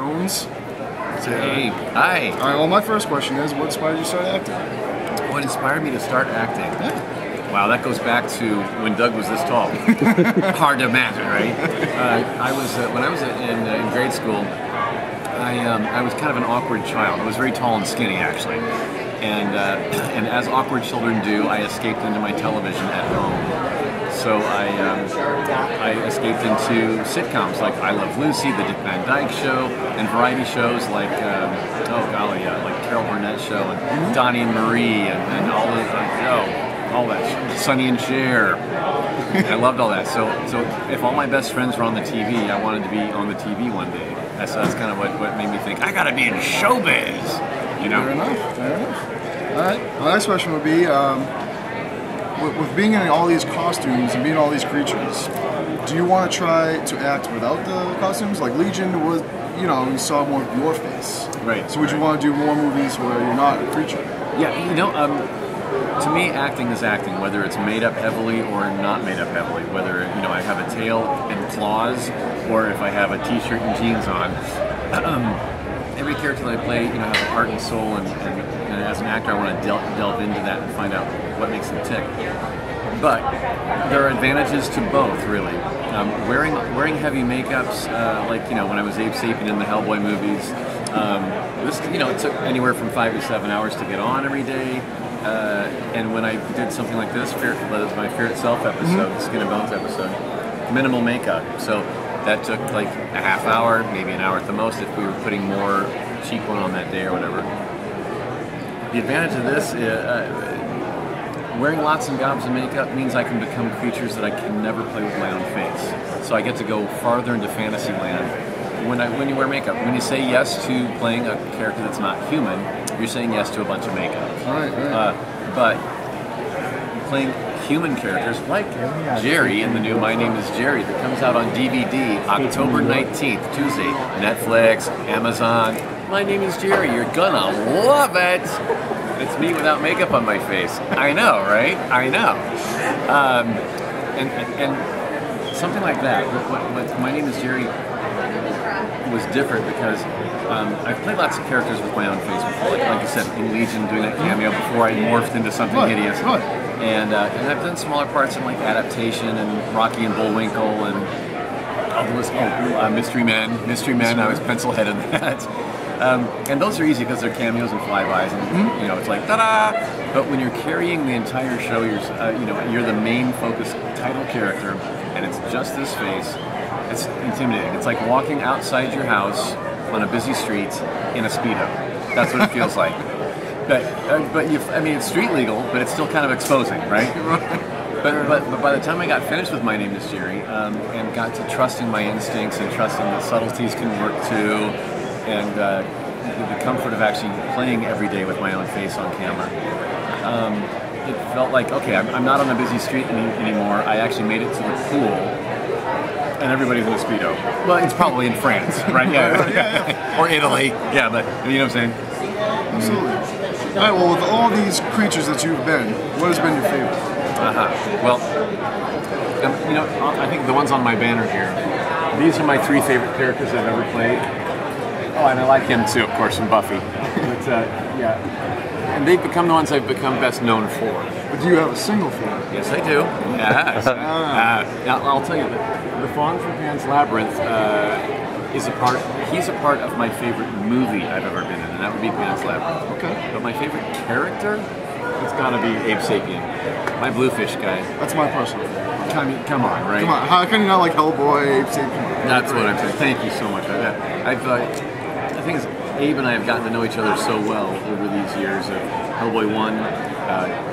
Jones. Hey, hi. All right, well, my first question is, what inspired you to start acting? What inspired me to start acting? Yeah. Wow, that goes back to when Doug was this tall. Hard to imagine, right? When I was in grade school, I was kind of an awkward child. I was very tall and skinny, actually. And as awkward children do, I escaped into my television at home. So I escaped into sitcoms like I Love Lucy, The Dick Van Dyke Show, and variety shows like like Carol Burnett Show and Donnie and Marie and all that, Sonny and Cher. I loved all that. So if all my best friends were on the TV, I wanted to be on the TV one day. That's kind of what made me think I gotta be in showbiz. You know. Fair enough. All right. My next question would be. With being in all these costumes and being all these creatures, do you want to try to act without the costumes? Like Legion was, we saw more of your face. Right. So would you want to do more movies where you're not a creature? Yeah, to me, acting is acting, whether it's made up heavily or not made up heavily. Whether I have a tail and claws, or if I have a T-shirt and jeans on. Every character that I play, has a heart and soul, and as an actor, I want to delve into that and find out what makes them tick. But there are advantages to both, really. Wearing heavy makeups, like when I was Abe Sapien in the Hellboy movies, it took anywhere from 5 to 7 hours to get on every day. And when I did something like this, my Fear Itself episode, the Skin and Bones episode, minimal makeup. So that took like a half hour, maybe an hour at the most, if we were putting more cheap one on that day or whatever. The advantage of this is wearing lots and gobs of makeup means I can become creatures that I can never play with my own face. So I get to go farther into fantasy land when you wear makeup. When you say yes to playing a character that's not human, you're saying yes to a bunch of makeup. Right. But playing human characters like Jerry in the new My Name is Jerry that comes out on DVD October 19th, Tuesday. Netflix, Amazon. My Name is Jerry. You're gonna love it. It's me without makeup on my face. I know, right? I know. And something like that. What My Name is Jerry was different because I've played lots of characters with my own face before. Like you said, in Legion, doing that cameo before I morphed into something hideous. And I've done smaller parts in like Adaptation and Rocky and Bullwinkle and Mystery Men. I was pencil-head in that. And those are easy because they're cameos and flybys, and it's like ta-da. But when you're carrying the entire show, you're the main focus title character, and it's just this face. It's intimidating. It's like walking outside your house on a busy street in a Speedo. That's what it feels like. But it's street legal, but it's still kind of exposing, right? But by the time I got finished with My Name is Jerry, and got to trusting my instincts and trusting that subtleties can work too, and the comfort of actually playing every day with my own face on camera, it felt like, okay, I'm not on a busy street anymore. I actually made it to the pool, and everybody's in a Speedo. Well, it's probably in France, right? Yeah. Or Italy. Yeah, but you know what I'm saying? Absolutely. All right, well, with all these creatures that you've been, what has been your favorite? Well, I think the ones on my banner here, these are my 3 favorite characters I've ever played. Oh, and I like him too, of course, from Buffy. But, and they've become the ones I've become best known for. But do you have a single favorite? Yes, I do. Yes. I'll tell you, the Fawn from Pan's Labyrinth he's a part of my favorite movie I've ever been in, and that would be Pan's Labyrinth. Okay. But my favorite character, it's gotta be Abe Sapien, my bluefish guy. That's my personal favorite. Come on, right? Come on, how can you not like Hellboy, Abe Sapien? That's what I'm saying. Thank you so much. The thing is, Abe and I have gotten to know each other so well over these years of Hellboy 1,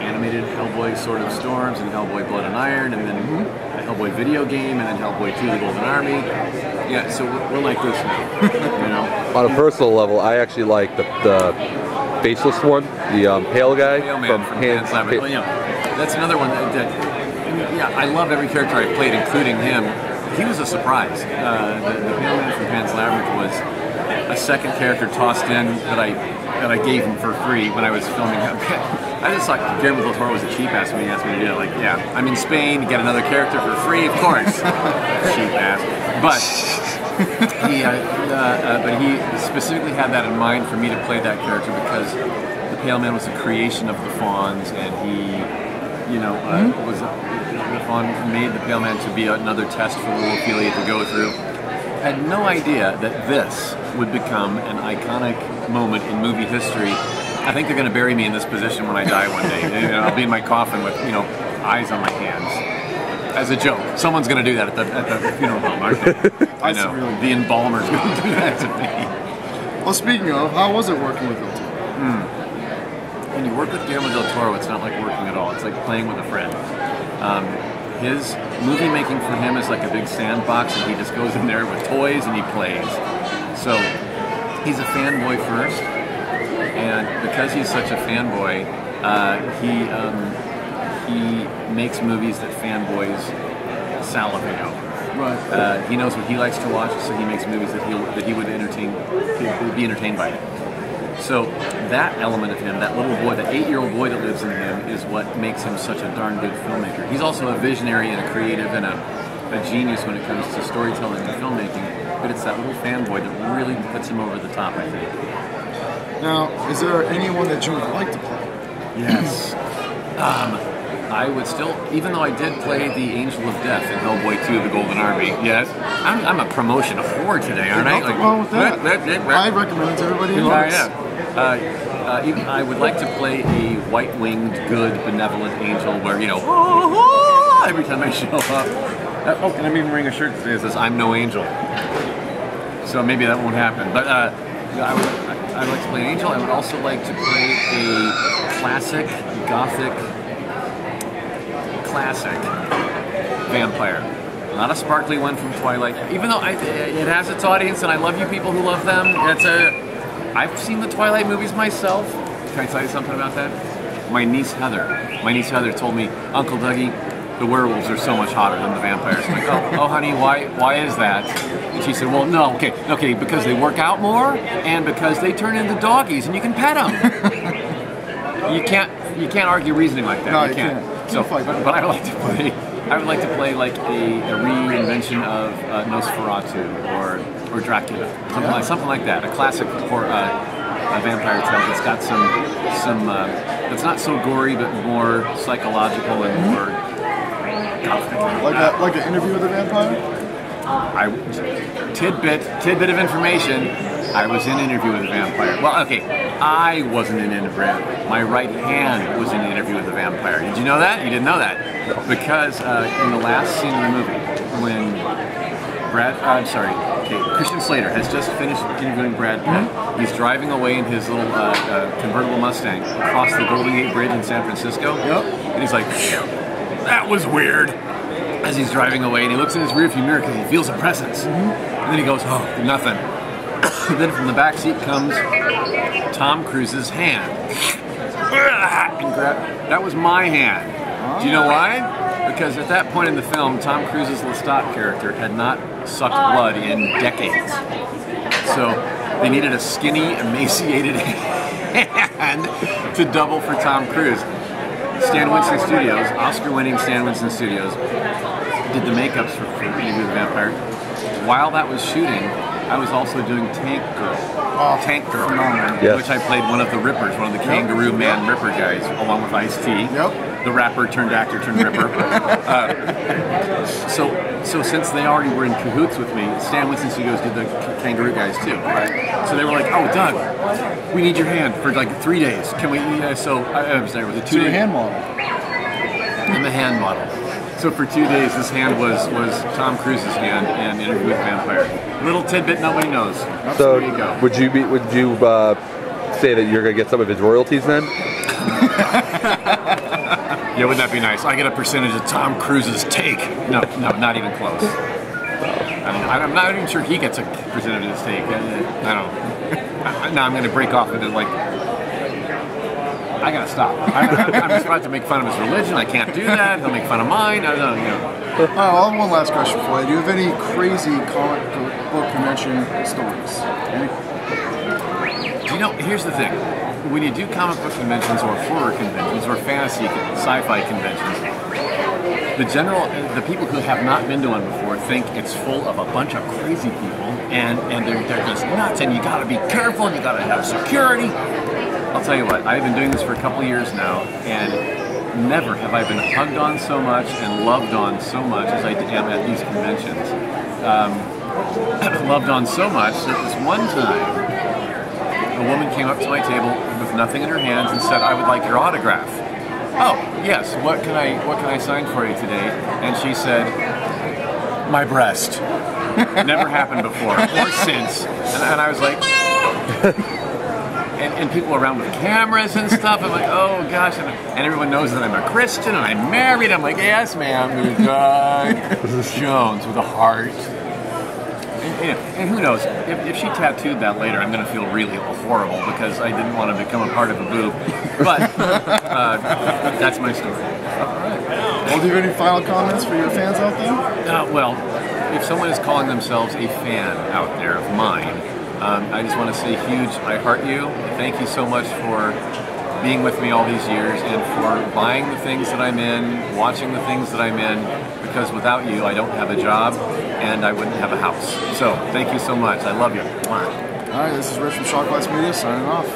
animated Hellboy Sword of Storms, and Hellboy Blood and Iron, and then the Hellboy video game, and then Hellboy 2, The Golden Army. Yeah, so we're like this now, On a personal level, I actually like the faceless one, the pale guy from Pan's Labyrinth. That's another one that I love every character I've played, including him. He was a surprise. The pale man from Pan's Labyrinth was a second character tossed in that I gave him for free when I was filming. I just thought Guillermo del Toro was a cheap ass when he asked me to do it. Like, yeah, I'm in Spain, get another character for free, of course. Cheap ass. But But he specifically had that in mind for me to play that character because the Pale Man was a creation of the Fawns, and he, was the Fawn made the Pale Man to be another test for little Ophelia to go through. I had no idea that this would become an iconic moment in movie history. I think they're going to bury me in this position when I die one day. I'll be in my coffin with, eyes on my hands. As a joke. Someone's going to do that at the funeral home, aren't they? I know. The embalmer's going to do that to me. Well, speaking of, how was it working with Del Toro? When you work with Guillermo del Toro, it's not like working at all. It's like playing with a friend. His movie making for him is like a big sandbox, and he just goes in there with toys and he plays. So he's a fanboy first, and because he's such a fanboy, he makes movies that fanboys salivate over. Right. He knows what he likes to watch, so he makes movies that he would be entertained by it. So that element of him, that little boy, that 8-year-old boy that lives in him, is what makes him such a darn good filmmaker. He's also a visionary and a creative and a genius when it comes to storytelling and filmmaking, but it's that little fanboy that really puts him over the top, I think. Now, is there anyone that you would like to play? Yes. I would still, even though I did play the Angel of Death in Hellboy 2, The Golden Army, yes, I'm a promotion of horror today, aren't I? Nothing wrong with that. I recommend it to everybody who loves. I would like to play a white-winged, good, benevolent angel where, every time I show up. And I'm even wearing a shirt that says, I'm no angel. So maybe that won't happen. But I would like to play an angel. I would also like to play a classic, gothic, vampire. Not a sparkly one from Twilight. Even though it has its audience, and I love you people who love them. I've seen the Twilight movies myself. Can I tell you something about that? My niece Heather told me, Uncle Dougie, the werewolves are so much hotter than the vampires. I'm like, oh honey, why is that? And she said, well, no, okay, because they work out more, and because they turn into doggies, and you can pet them. You can't argue reasoning like that. No, you can't. So, but I would like to play like a reinvention of Nosferatu or Dracula, something like that. A classic a vampire tale that's got some that's not so gory but more psychological and more gothic. Like an interview with a vampire. Tidbit of information. I was in an interview with a vampire. Well, okay, I wasn't in an interview. My right hand was in an interview with a vampire. Did you know that? You didn't know that. Because in the last scene of the movie, when Christian Slater has just finished interviewing Brad Pitt. He's driving away in his little convertible Mustang across the Golden Gate Bridge in San Francisco. Yep. And he's like, that was weird. As he's driving away, and he looks in his rearview mirror because he feels a presence. And then he goes, oh, nothing. Then from the back seat comes Tom Cruise's hand. And that was my hand. Do you know why? Because at that point in the film, Tom Cruise's Lestat character had not sucked blood in decades. So they needed a skinny, emaciated hand to double for Tom Cruise. Stan Winston Studios, Oscar-winning Stan Winston Studios, did the makeups for Interview with the Vampire. While that was shooting, I was also doing Tank Girl, Yes. which I played one of the Rippers, one of the Kangaroo Man Ripper guys, along with Ice-T. Yep. The rapper turned actor turned Ripper. So since they already were in cahoots with me, Stan Winston Studios did the Kangaroo guys too. Right? So they were like, "Oh, Doug, we need your hand for like 3 days. Can we?" So I was there with a 2 day hand model. I'm a hand model. So for 2 days, this hand was Tom Cruise's hand and Interview with a Vampire. Little tidbit nobody knows. So there you go. would you say that you're gonna get some of his royalties then? Yeah, wouldn't that be nice? I get a percentage of Tom Cruise's take. No, not even close. I'm not even sure he gets a percentage of his take. I don't. Now I'm going to break off into like. I gotta stop. I'm about to make fun of his religion. I can't do that. He'll make fun of mine. I don't know. I'll have one last question for you. Do you have any crazy comic book convention stories? You know, here's the thing. When you do comic book conventions or horror conventions or fantasy, sci-fi conventions, the people who have not been to one before think it's full of a bunch of crazy people, and they're just nuts, and you got to be careful, and you got to have security. I'll tell you what, I've been doing this for a couple of years now, and never have I been hugged on so much and loved on so much as I am at these conventions. Loved on so much that this one time, a woman came up to my table with nothing in her hands and said, "I would like your autograph." "Oh, yes, what can I sign for you today?" And she said, "My breast." Never happened before or since. And I was like, and people around with cameras and stuff. I'm like, oh gosh, and everyone knows that I'm a Christian and I'm married. I'm like, yes, ma'am, Jones with a heart. And who knows, if she tattooed that later, I'm going to feel really horrible because I didn't want to become a part of a boob. But that's my story. All right. Well, do you have any final comments for your fans out there? Well, if someone is calling themselves a fan out there of mine, I just want to say huge, I heart you. Thank you so much for being with me all these years and for buying the things that I'm in, watching the things that I'm in, because without you, I don't have a job and I wouldn't have a house. So thank you so much. I love you. All right, this is Rich from Shockwax Media signing off.